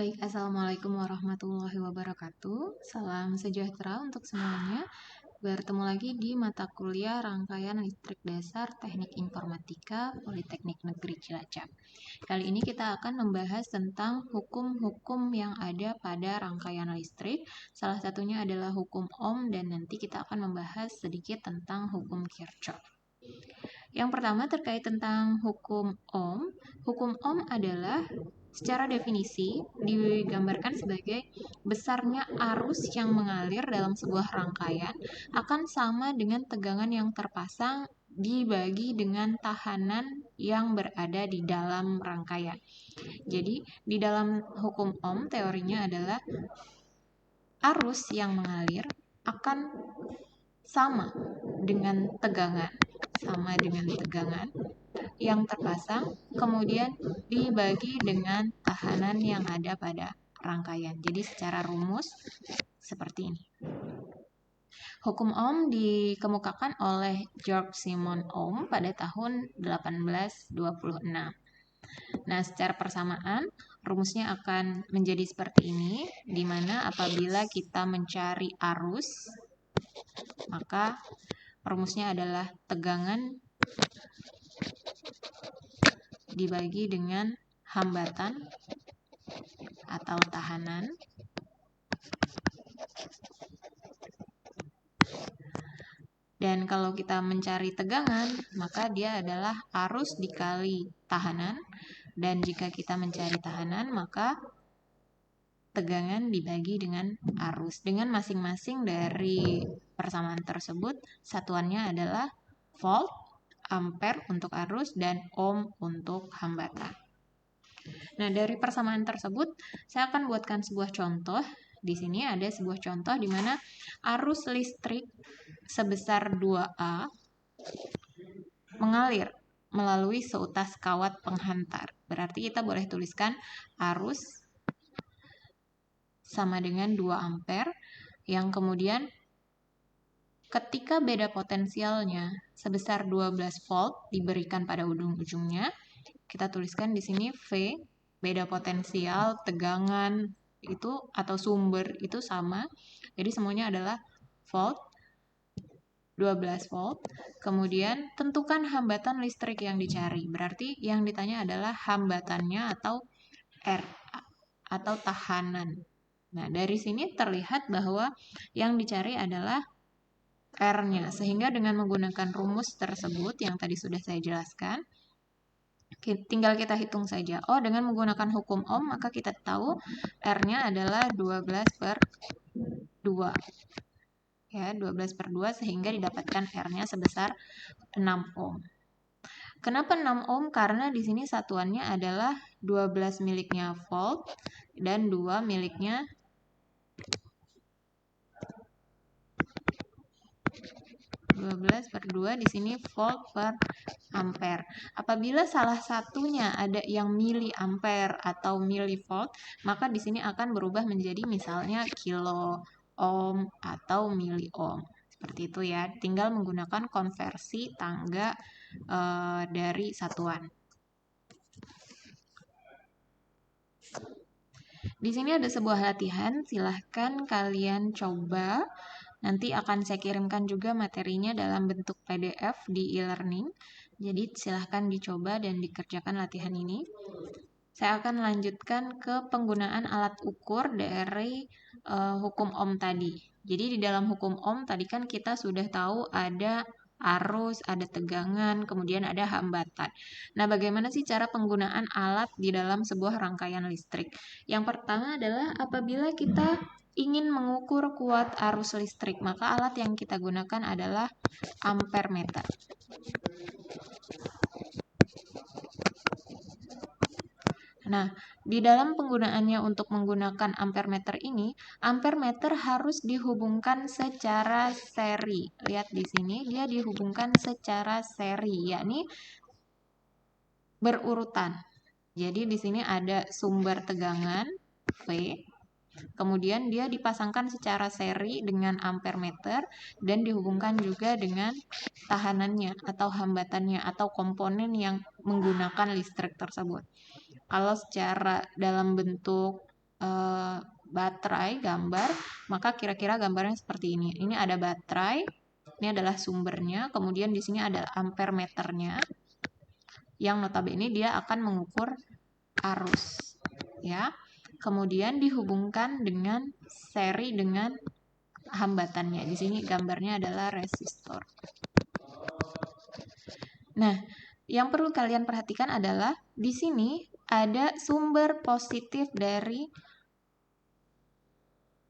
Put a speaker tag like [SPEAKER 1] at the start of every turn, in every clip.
[SPEAKER 1] Baik, Assalamualaikum warahmatullahi wabarakatuh. Salam sejahtera untuk semuanya. Bertemu lagi di mata kuliah Rangkaian Listrik Dasar Teknik Informatika Politeknik Negeri Cilacap. Kali ini kita akan membahas tentang hukum-hukum yang ada pada rangkaian listrik. Salah satunya adalah hukum Ohm dan nanti kita akan membahas sedikit tentang hukum Kirchhoff. Yang pertama terkait tentang hukum Ohm. Hukum Ohm adalah secara definisi digambarkan sebagai besarnya arus yang mengalir dalam sebuah rangkaian akan sama dengan tegangan yang terpasang dibagi dengan tahanan yang berada di dalam rangkaian. Jadi, di dalam hukum Ohm teorinya adalah arus yang mengalir akan sama dengan tegangan yang terpasang, kemudian dibagi dengan tahanan yang ada pada rangkaian. Jadi secara rumus seperti ini. Hukum Ohm dikemukakan oleh Georg Simon Ohm pada tahun 1826. Nah, secara persamaan, rumusnya akan menjadi seperti ini, di mana apabila kita mencari arus, maka rumusnya adalah tegangan dibagi dengan hambatan atau tahanan dan kalau kita mencari tegangan maka dia adalah arus dikali tahanan dan jika kita mencari tahanan maka tegangan dibagi dengan arus. Dengan masing-masing dari persamaan tersebut satuannya adalah volt, ampere untuk arus, dan ohm untuk hambatan. Nah, dari persamaan tersebut, saya akan buatkan sebuah contoh. Di sini ada sebuah contoh di mana arus listrik sebesar 2A mengalir melalui seutas kawat penghantar. Berarti kita boleh tuliskan arus sama dengan 2 ampere, yang kemudian ketika beda potensialnya sebesar 12 volt diberikan pada ujung-ujungnya, kita tuliskan di sini V, beda potensial, tegangan itu atau sumber itu sama. Jadi semuanya adalah volt, 12 volt. Kemudian tentukan hambatan listrik yang dicari. Berarti yang ditanya adalah hambatannya atau R atau tahanan. Nah, dari sini terlihat bahwa yang dicari adalah R-nya, sehingga dengan menggunakan rumus tersebut yang tadi sudah saya jelaskan, tinggal kita hitung saja. Oh, dengan menggunakan hukum Ohm, maka kita tahu R-nya adalah 12/2. Ya, 12/2 sehingga didapatkan R-nya sebesar 6 ohm. Kenapa 6 ohm? Karena di sini satuannya adalah 12 miliknya volt dan 2 miliknya 12/2 di sini volt per ampere. Apabila salah satunya ada yang miliampere atau milivolt, maka di sini akan berubah menjadi misalnya kilo ohm atau mili ohm. Seperti itu ya. Tinggal menggunakan konversi tangga dari satuan. Di sini ada sebuah latihan, silahkan kalian coba. Nanti akan saya kirimkan juga materinya dalam bentuk PDF di e-learning. Jadi silahkan dicoba dan dikerjakan latihan ini. Saya akan lanjutkan ke penggunaan alat ukur dari hukum Ohm tadi. Jadi di dalam hukum Ohm tadi kan kita sudah tahu ada arus, ada tegangan, kemudian ada hambatan. Nah, bagaimana sih cara penggunaan alat di dalam sebuah rangkaian listrik? Yang pertama adalah apabila kita ingin mengukur kuat arus listrik, maka alat yang kita gunakan adalah ampermeter. Nah, di dalam penggunaannya untuk menggunakan ampermeter ini, ampermeter harus dihubungkan secara seri. Lihat di sini, dia dihubungkan secara seri, yakni berurutan. Jadi di sini ada sumber tegangan V, kemudian dia dipasangkan secara seri dengan ampermeter dan dihubungkan juga dengan tahanannya atau hambatannya atau komponen yang menggunakan listrik tersebut. Kalau secara dalam bentuk baterai gambar, maka kira-kira gambarnya seperti ini. Ini ada baterai, ini adalah sumbernya, kemudian di sini ada ampere meternya, yang notabene dia akan mengukur arus, ya. Kemudian dihubungkan dengan seri dengan hambatannya. Di sini gambarnya adalah resistor. Nah, yang perlu kalian perhatikan adalah di sini ada sumber positif dari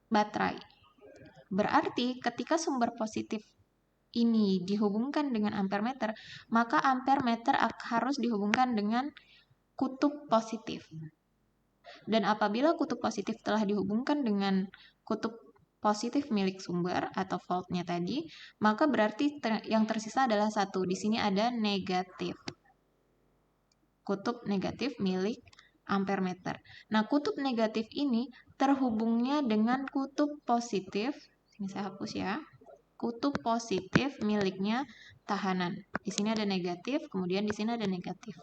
[SPEAKER 1] baterai. Berarti ketika sumber positif ini dihubungkan dengan ampere meter, maka ampere meter harus dihubungkan dengan kutub positif. Dan apabila kutub positif telah dihubungkan dengan kutub positif milik sumber atau voltnya tadi, maka berarti yang tersisa adalah satu. Di sini ada negatif. Kutub negatif milik ampere meter. Nah, kutub negatif ini terhubungnya dengan kutub positif. Ini saya hapus ya. Kutub positif miliknya tahanan. Di sini ada negatif, kemudian di sini ada negatif.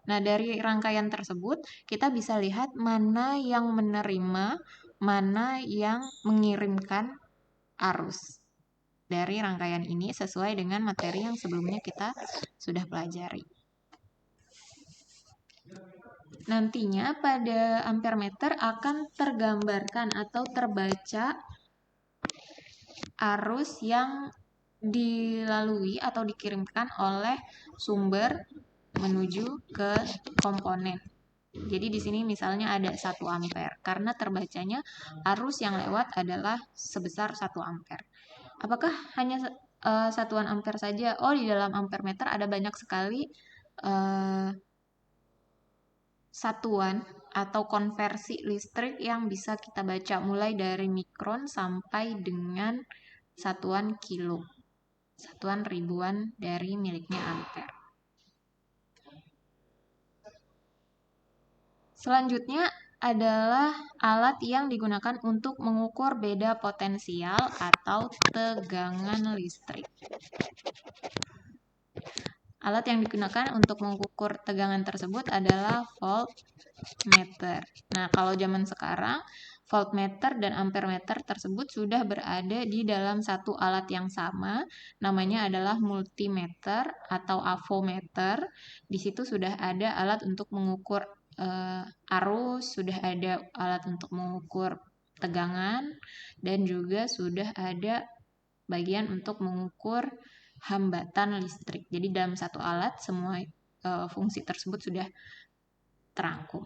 [SPEAKER 1] Nah, dari rangkaian tersebut, kita bisa lihat mana yang menerima, mana yang mengirimkan arus dari rangkaian ini sesuai dengan materi yang sebelumnya kita sudah pelajari. Nantinya pada ampere meter akan tergambarkan atau terbaca arus yang dilalui atau dikirimkan oleh sumber menuju ke komponen. Jadi di sini misalnya ada 1 ampere, karena terbacanya arus yang lewat adalah sebesar 1 ampere. Apakah hanya satuan ampere saja? Oh, di dalam ampere meter ada banyak sekali satuan atau konversi listrik yang bisa kita baca, mulai dari mikron sampai dengan satuan kilo, satuan ribuan dari miliknya ampere. Selanjutnya adalah alat yang digunakan untuk mengukur beda potensial atau tegangan listrik. Alat yang digunakan untuk mengukur tegangan tersebut adalah voltmeter. Nah, kalau zaman sekarang, voltmeter dan ampermeter tersebut sudah berada di dalam satu alat yang sama, namanya adalah multimeter atau avometer. Di situ sudah ada alat untuk mengukur arus, sudah ada alat untuk mengukur tegangan, dan juga sudah ada bagian untuk mengukur hambatan listrik. Jadi dalam satu alat semua fungsi tersebut sudah terangkum.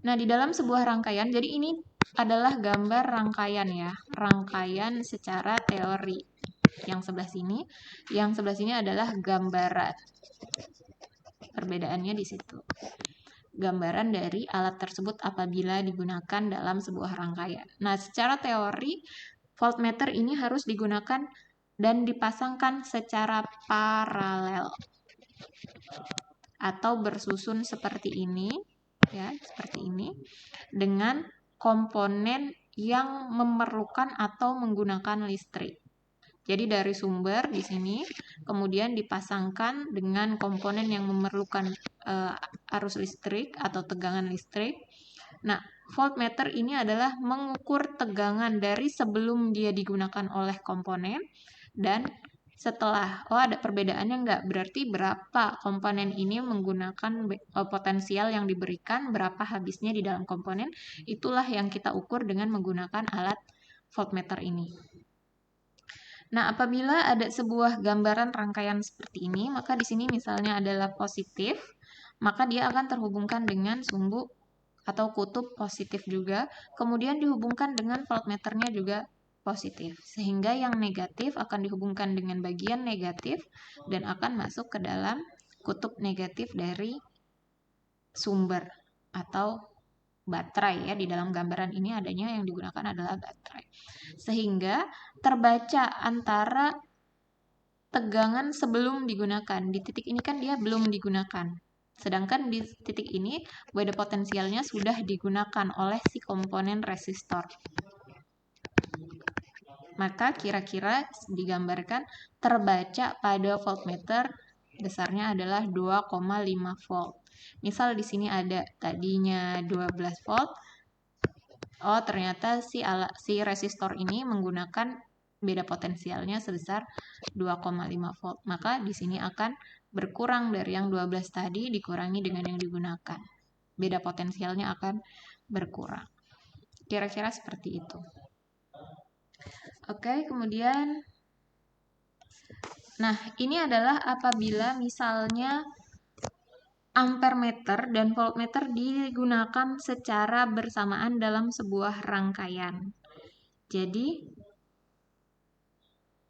[SPEAKER 1] Nah, di dalam sebuah rangkaian, jadi ini adalah gambar rangkaian ya, rangkaian secara teori. Yang sebelah sini adalah gambaran. Perbedaannya di situ. Gambaran dari alat tersebut apabila digunakan dalam sebuah rangkaian. Nah, secara teori, voltmeter ini harus digunakan dan dipasangkan secara paralel atau bersusun seperti ini, ya, seperti ini, dengan komponen yang memerlukan atau menggunakan listrik. Jadi dari sumber di sini, kemudian dipasangkan dengan komponen yang memerlukan arus listrik atau tegangan listrik. Nah, voltmeter ini adalah mengukur tegangan dari sebelum dia digunakan oleh komponen dan setelah. Oh, ada perbedaannya nggak? Berarti berapa komponen ini menggunakan potensial yang diberikan, berapa habisnya di dalam komponen, itulah yang kita ukur dengan menggunakan alat voltmeter ini. Nah, apabila ada sebuah gambaran rangkaian seperti ini, maka di sini misalnya adalah positif, maka dia akan terhubungkan dengan sumbu atau kutub positif juga, kemudian dihubungkan dengan voltmeternya juga positif, sehingga yang negatif akan dihubungkan dengan bagian negatif dan akan masuk ke dalam kutub negatif dari sumber atau baterai ya. Di dalam gambaran ini adanya yang digunakan adalah baterai, sehingga terbaca antara tegangan sebelum digunakan. Di titik ini kan dia belum digunakan, sedangkan di titik ini beda potensialnya sudah digunakan oleh si komponen resistor. Maka kira-kira digambarkan terbaca pada voltmeter besarnya adalah 2,5 volt. Misal di sini ada tadinya 12 volt, oh ternyata si resistor ini menggunakan beda potensialnya sebesar 2,5 volt. Maka di sini akan berkurang dari yang 12 tadi dikurangi dengan yang digunakan. Beda potensialnya akan berkurang. Kira-kira seperti itu. Oke, kemudian nah, ini adalah apabila misalnya ampermeter dan voltmeter digunakan secara bersamaan dalam sebuah rangkaian. Jadi,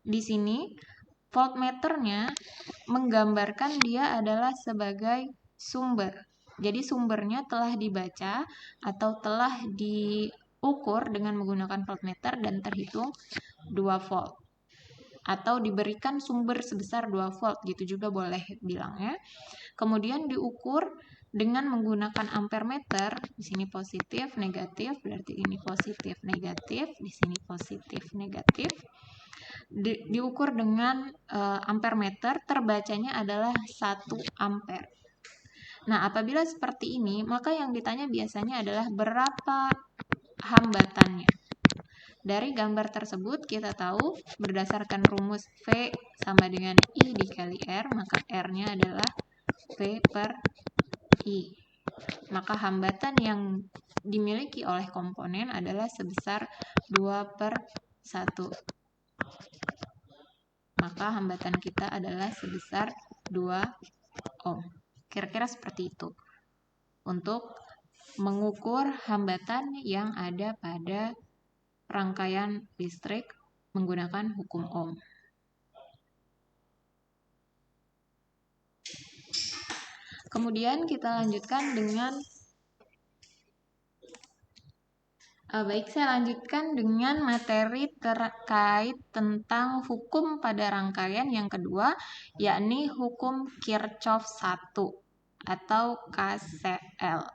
[SPEAKER 1] di sini voltmeternya menggambarkan dia adalah sebagai sumber. Jadi sumbernya telah dibaca atau telah diukur dengan menggunakan voltmeter dan terhitung 2 volt. Atau diberikan sumber sebesar 2 volt, gitu juga boleh bilangnya. Kemudian diukur dengan menggunakan ampermeter, di sini positif, negatif, berarti ini positif, negatif, di sini positif, negatif. Diukur dengan ampermeter, terbacanya adalah 1 ampere. Nah, apabila seperti ini, maka yang ditanya biasanya adalah berapa hambatannya. Dari gambar tersebut kita tahu berdasarkan rumus V sama dengan I dikali R, maka R-nya adalah V per I. Maka hambatan yang dimiliki oleh komponen adalah sebesar 2 per 1. Maka hambatan kita adalah sebesar 2 ohm. Kira-kira seperti itu. Untuk mengukur hambatan yang ada pada rangkaian listrik menggunakan hukum Ohm. Kemudian kita lanjutkan dengan saya lanjutkan dengan materi terkait tentang hukum pada rangkaian yang kedua, yakni hukum Kirchhoff 1 atau KCL.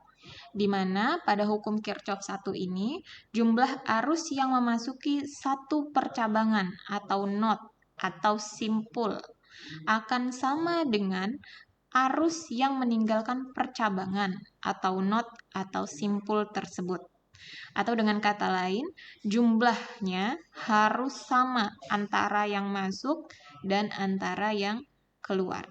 [SPEAKER 1] Di mana pada hukum Kirchhoff 1 ini, jumlah arus yang memasuki satu percabangan atau node atau simpul akan sama dengan arus yang meninggalkan percabangan atau node atau simpul tersebut. Atau dengan kata lain, jumlahnya harus sama antara yang masuk dan antara yang keluar.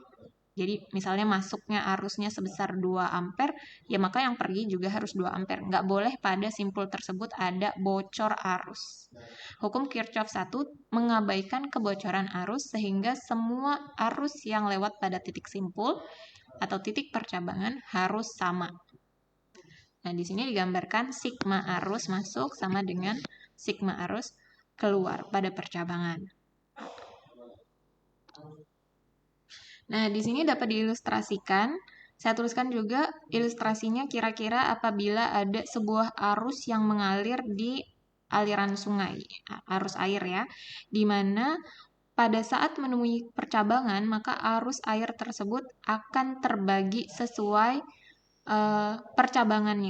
[SPEAKER 1] Jadi misalnya masuknya arusnya sebesar 2 ampere, ya maka yang pergi juga harus 2 ampere. Nggak boleh pada simpul tersebut ada bocor arus. Hukum Kirchhoff 1 mengabaikan kebocoran arus sehingga semua arus yang lewat pada titik simpul atau titik percabangan harus sama. Nah, di sini digambarkan sigma arus masuk sama dengan sigma arus keluar pada percabangan. Nah, di sini dapat diilustrasikan. Saya tuliskan juga ilustrasinya kira-kira apabila ada sebuah arus yang mengalir di aliran sungai, arus air ya, di mana pada saat menemui percabangan, maka arus air tersebut akan terbagi sesuai percabangan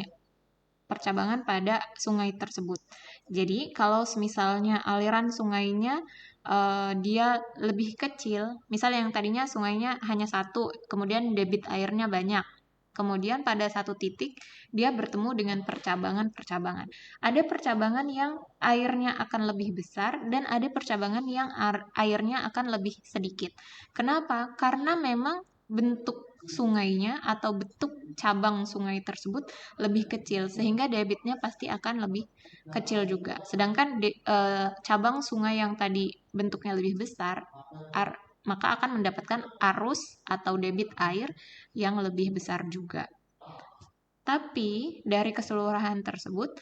[SPEAKER 1] pada sungai tersebut. Jadi, kalau misalnya aliran sungainya dia lebih kecil, misalnya yang tadinya sungainya hanya satu, kemudian debit airnya banyak. Kemudian pada satu titik dia bertemu dengan percabangan-percabangan. Ada percabangan yang airnya akan lebih besar dan ada percabangan yang airnya akan lebih sedikit. Kenapa? Karena memang bentuk sungainya atau bentuk cabang sungai tersebut lebih kecil sehingga debitnya pasti akan lebih kecil juga. Sedangkan cabang sungai yang tadi bentuknya lebih besar maka akan mendapatkan arus atau debit air yang lebih besar juga. Tapi dari keseluruhan tersebut,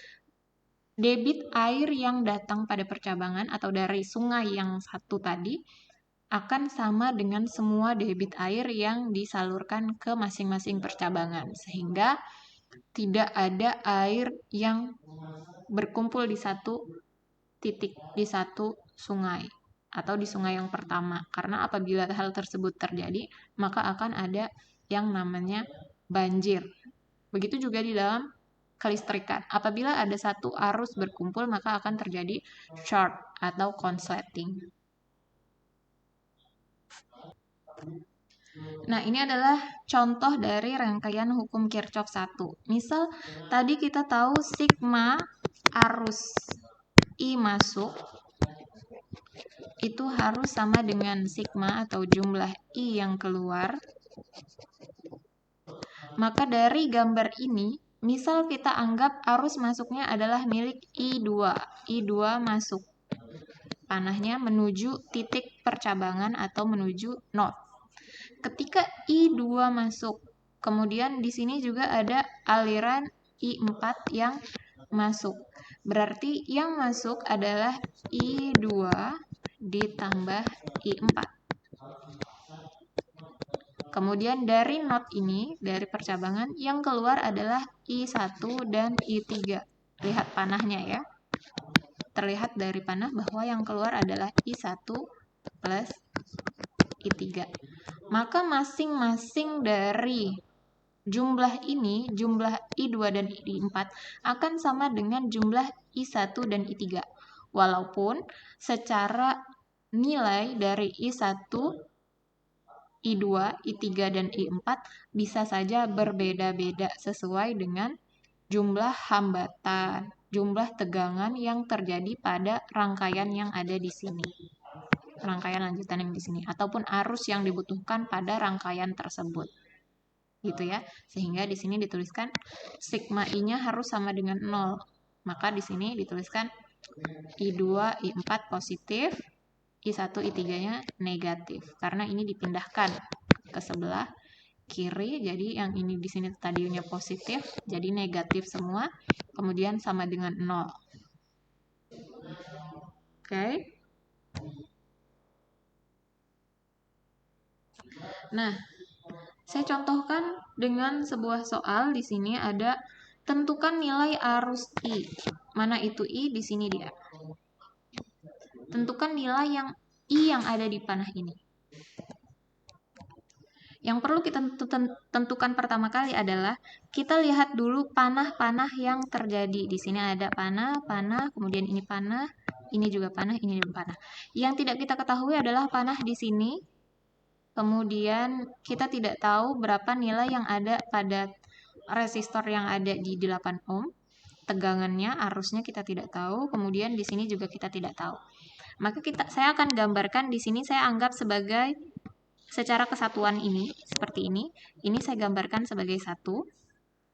[SPEAKER 1] debit air yang datang pada percabangan atau dari sungai yang satu tadi akan sama dengan semua debit air yang disalurkan ke masing-masing percabangan, sehingga tidak ada air yang berkumpul di satu titik, di satu sungai atau di sungai yang pertama. Karena apabila hal tersebut terjadi, maka akan ada yang namanya banjir. Begitu juga di dalam kelistrikan. Apabila ada satu arus berkumpul, maka akan terjadi short atau konsleting. Nah, ini adalah contoh dari rangkaian hukum Kirchhoff 1. Misal, tadi kita tahu sigma arus I masuk itu harus sama dengan sigma atau jumlah I yang keluar. Maka dari gambar ini, misal kita anggap arus masuknya adalah milik I2. I2 masuk panahnya menuju titik percabangan atau menuju node. Ketika I2 masuk, kemudian di sini juga ada aliran I4 yang masuk. Berarti yang masuk adalah I2 ditambah I4. Kemudian dari node ini, dari percabangan, yang keluar adalah I1 dan I3. Lihat panahnya ya. Terlihat dari panah bahwa yang keluar adalah I1 plus I3. Maka masing-masing dari jumlah ini, jumlah I2 dan I4 akan sama dengan jumlah I1 dan I3. Walaupun secara nilai dari I1, I2, I3, dan I4 bisa saja berbeda-beda sesuai dengan jumlah hambatan, jumlah tegangan yang terjadi pada rangkaian yang ada di sini. Rangkaian lanjutan yang di sini ataupun arus yang dibutuhkan pada rangkaian tersebut. Gitu ya. Sehingga di sini dituliskan sigma I-nya harus sama dengan 0. Maka di sini dituliskan I2, I4 positif, I1, I3-nya negatif. Karena ini dipindahkan ke sebelah kiri, jadi yang ini di sini tadinya positif, jadi negatif semua, kemudian sama dengan 0. Oke. Nah, saya contohkan dengan sebuah soal. Di sini ada tentukan nilai arus I. Mana itu I? Di sini dia. Tentukan nilai yang I yang ada di panah ini. Yang perlu kita tentukan pertama kali adalah kita lihat dulu panah-panah yang terjadi. Di sini ada panah, kemudian ini panah, ini juga panah, ini juga panah. Yang tidak kita ketahui adalah panah di sini. Kemudian kita tidak tahu berapa nilai yang ada pada resistor yang ada di 8 ohm. Tegangannya, arusnya kita tidak tahu. Kemudian di sini juga kita tidak tahu. Maka saya akan gambarkan di sini, saya anggap sebagai secara kesatuan ini seperti ini. Ini saya gambarkan sebagai 1.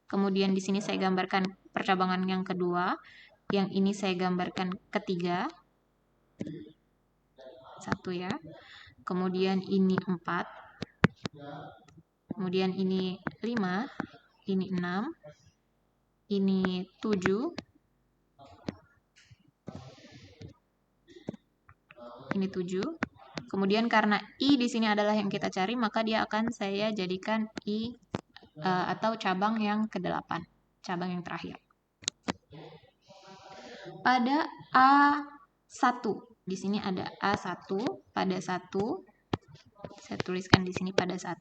[SPEAKER 1] Kemudian di sini saya gambarkan percabangan yang kedua. Yang ini saya gambarkan ketiga. 1 ya. Kemudian ini 4, kemudian ini 5, ini 6, ini 7, ini 7. Kemudian karena I di sini adalah yang kita cari, maka dia akan saya jadikan I atau cabang yang ke-8, cabang yang terakhir. Pada A1, di sini ada A1, pada 1, saya tuliskan di sini pada 1,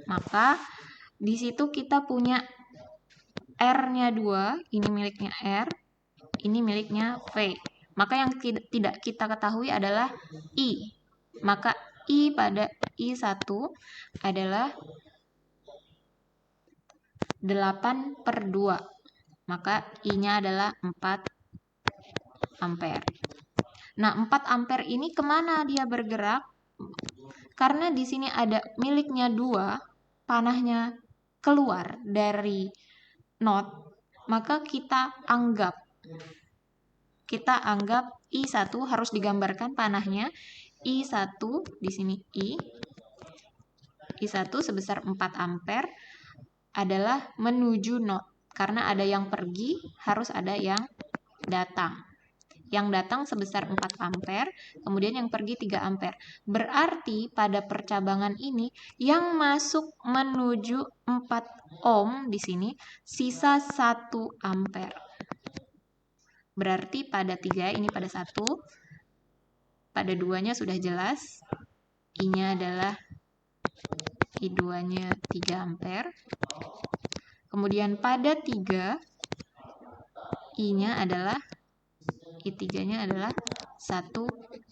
[SPEAKER 1] maka di situ kita punya R-nya 2, ini miliknya R, ini miliknya V. Maka yang tidak kita ketahui adalah I. Maka I pada I1 adalah 8/2. Maka I-nya adalah 4 ampere. Nah, 4 ampere ini kemana dia bergerak? Karena di sini ada miliknya 2, panahnya keluar dari node, maka kita anggap I1 harus digambarkan panahnya. I1 di sini I1 sebesar 4 ampere adalah menuju node. Karena ada yang pergi, harus ada yang datang. Yang datang sebesar 4 ampere, kemudian yang pergi 3 ampere. Berarti pada percabangan ini yang masuk menuju 4 ohm di sini sisa 1 ampere. Berarti pada 3, ini pada 1, pada 2-nya sudah jelas. I-nya adalah I2-nya 3 ampere. Kemudian pada 3, I-nya adalah I3-nya adalah 1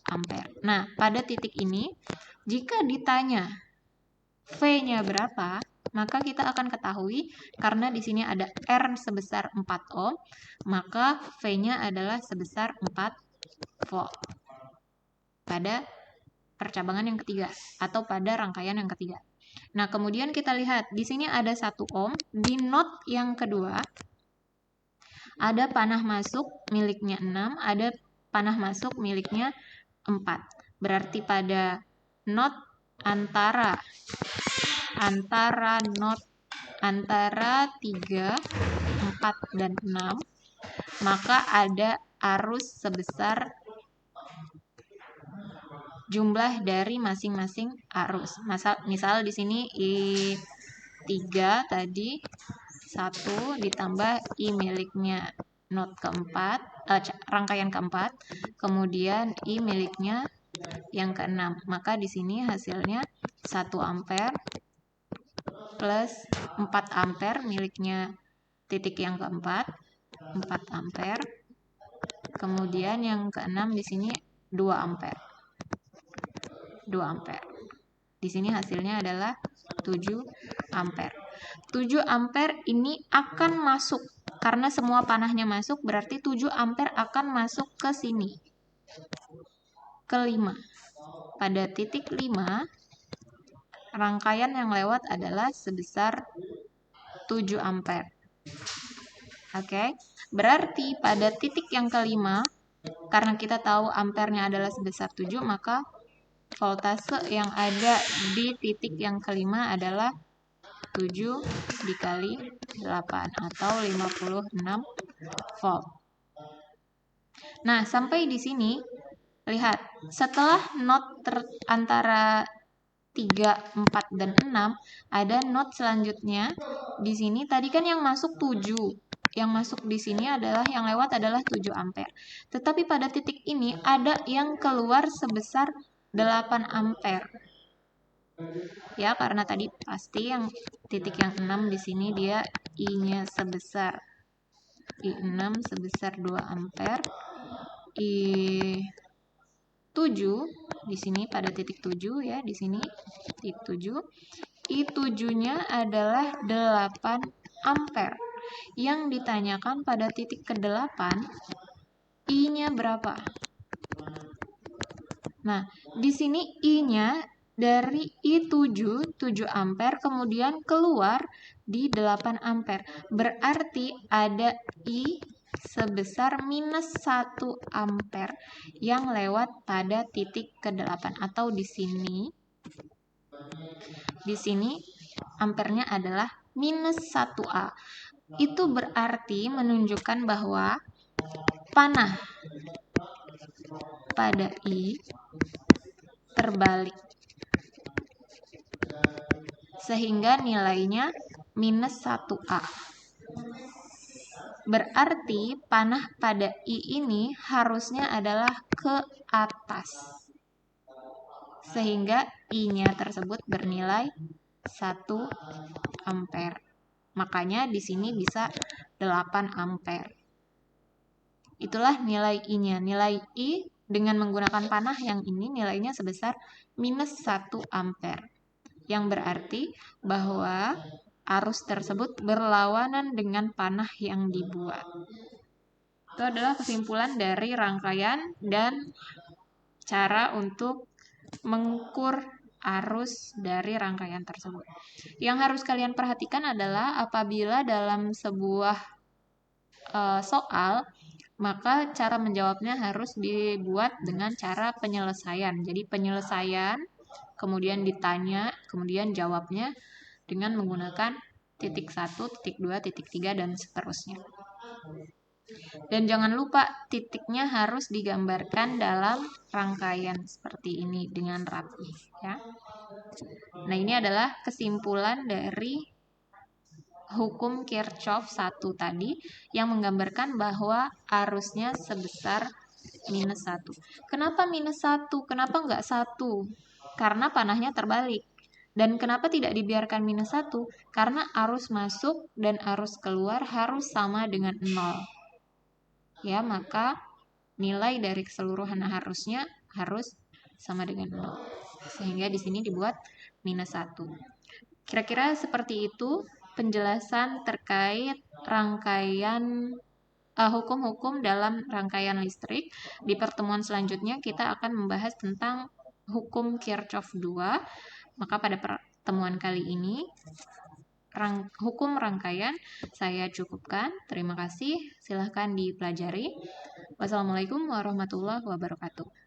[SPEAKER 1] ampere. Nah, pada titik ini, jika ditanya V-nya berapa, maka kita akan ketahui karena di sini ada R sebesar 4 ohm, maka V-nya adalah sebesar 4 volt pada percabangan yang ketiga atau pada rangkaian yang ketiga. Nah, kemudian kita lihat di sini ada 1 ohm, di not yang kedua ada panah masuk miliknya 6, ada panah masuk miliknya 4. Berarti pada not antara not antara 3, 4, dan 6, maka ada arus sebesar jumlah dari masing-masing arus. Misal di sini I3 tadi 1 ditambah I miliknya not keempat, rangkaian keempat, kemudian I miliknya yang keenam. Maka di sini hasilnya 1 ampere plus 4 ampere miliknya titik yang keempat, 4 ampere. Kemudian yang keenam di sini 2 ampere. 2 ampere. Di sini hasilnya adalah 7 ampere. 7 ampere ini akan masuk karena semua panahnya masuk, berarti 7 ampere akan masuk ke sini. Ke 5. Pada titik 5, rangkaian yang lewat adalah sebesar 7 ampere. Oke, berarti pada titik yang kelima, karena kita tahu ampernya adalah sebesar 7, maka voltase yang ada di titik yang kelima adalah 7 dikali 8 atau 56 volt. Nah, sampai di sini, lihat, setelah not antara 3, 4, dan 6, ada not selanjutnya. Di sini tadi kan yang masuk 7. Yang masuk di sini adalah, yang lewat adalah 7 ampere. Tetapi pada titik ini ada yang keluar sebesar 8 ampere. Ya, karena tadi pasti yang titik yang 6 di sini dia I-nya sebesar I6 sebesar 2 ampere. I7 di sini pada titik 7 ya, di sini titik 7. I7-nya adalah 8 ampere. Yang ditanyakan pada titik ke-8 I-nya berapa? Nah, di sini I-nya dari I7, 7 ampere, kemudian keluar di 8 ampere. Berarti ada I sebesar minus 1 ampere yang lewat pada titik ke-8. Atau di sini ampernya adalah minus 1A. Itu berarti menunjukkan bahwa panah pada I terbalik, sehingga nilainya minus 1A. Berarti panah pada I ini harusnya adalah ke atas, sehingga I-nya tersebut bernilai 1 ampere. Makanya di sini bisa 8 ampere. Itulah nilai I-nya. Nilai I dengan menggunakan panah yang ini nilainya sebesar minus 1 ampere. Yang berarti bahwa arus tersebut berlawanan dengan panah yang dibuat. Itu adalah kesimpulan dari rangkaian dan cara untuk mengukur arus dari rangkaian tersebut. Yang harus kalian perhatikan adalah apabila dalam sebuah soal, maka cara menjawabnya harus dibuat dengan cara penyelesaian. Jadi penyelesaian, kemudian ditanya, kemudian jawabnya dengan menggunakan titik 1, titik 2, titik 3, dan seterusnya. Dan jangan lupa titiknya harus digambarkan dalam rangkaian seperti ini dengan rapi, ya. Nah, ini adalah kesimpulan dari hukum Kirchhoff 1 tadi yang menggambarkan bahwa arusnya sebesar minus 1. Kenapa minus 1? Kenapa nggak 1? Karena panahnya terbalik. Dan kenapa tidak dibiarkan minus 1? Karena arus masuk dan arus keluar harus sama dengan 0. Ya, maka nilai dari keseluruhan arusnya harus sama dengan 0. Sehingga di sini dibuat minus 1. Kira-kira seperti itu penjelasan terkait rangkaian hukum-hukum dalam rangkaian listrik. Di pertemuan selanjutnya kita akan membahas tentang hukum Kirchhoff 2. Maka pada pertemuan kali ini hukum rangkaian saya cukupkan. Terima kasih. Silahkan dipelajari. Wassalamualaikum warahmatullahi wabarakatuh.